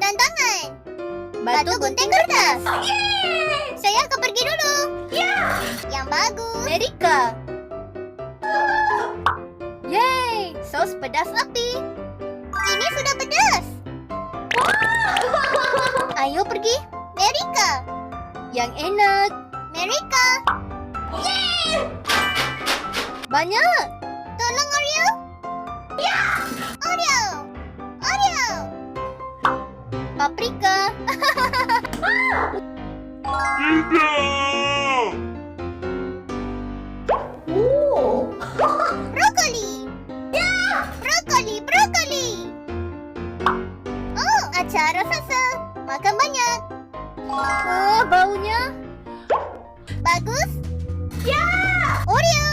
Tantangan. Batu gunting kertas. Yeay! Saya akan pergi dulu. Ya! Yang bagus. Amerika. Yeay, sos pedas api. Ini sudah pedas. Ayo pergi. Amerika. Yang enak. Amerika. Yeay! Banyak. Tolong Oreo. Ya! Oreo. Oreo. Paprika. Brokoli. Ya! Brokoli. Oh, acara salsa. Makan banyak. Oh, baunya. Bagus. Ya! Oreo.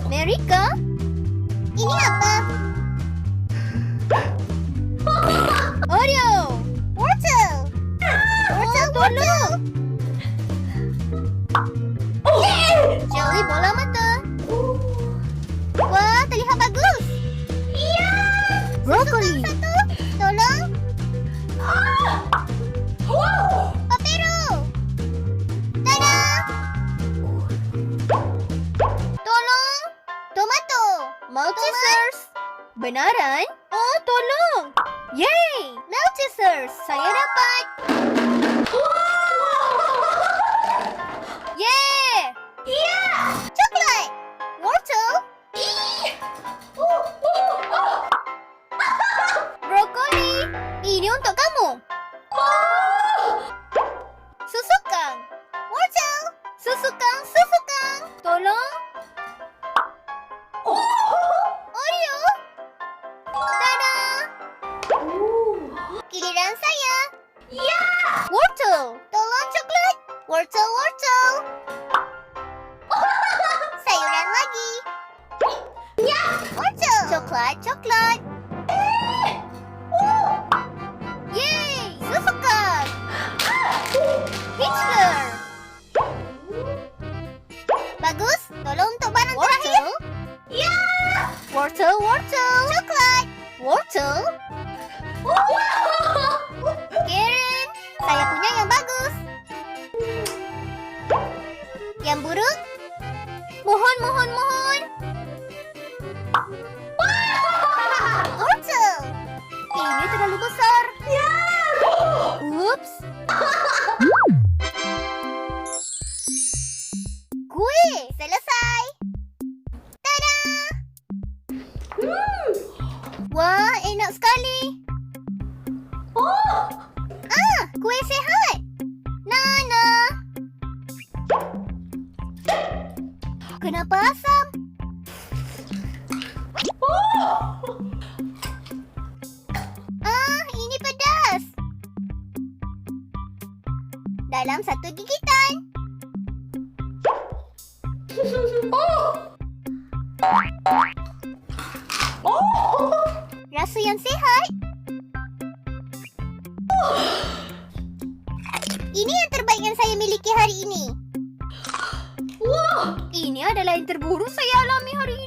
Amerika. Ini apa? Oreo. Wortel. Tolong. Yeay! Jelly bola mata. Wah, terlihat bagus. Iya! Brokoli. Satu. Tolong. Wow! Papero. Tada. Tolong. Tomato. Maltesers. Benaran? Oh, tolong. Yeay, Maltesers. Saya dapat. Yeay. Iya! Coklat. Wortel. Brokoli. Ini untuk kamu. Susukang. Wortel. Susukang. Tolong. Oreo. Tada. Giliran saya. Ya! Wortel. Tolong coklat. Wortel. Sayuran lagi. Ya! Wortel. Coklat. Yeay, susukang. Hitler. Bagus. Tolong untuk barang terakhir. Wortel. Ya! Wortel. Coklat. Wortel. Karen, saya punya yang bagus. Yang buruk? Mohon. Wortel. Ini terlalu besar. Ya! Ups. Kue. Selesai. Tada. Wah, enak sekali. Kue sehat. Nana. Kenapa asam? Ini pedas. Dalam satu gigitan. Rasa yang sihat. Ini yang terbaik yang saya miliki hari ini. Ini adalah yang terburuk saya alami hari ini.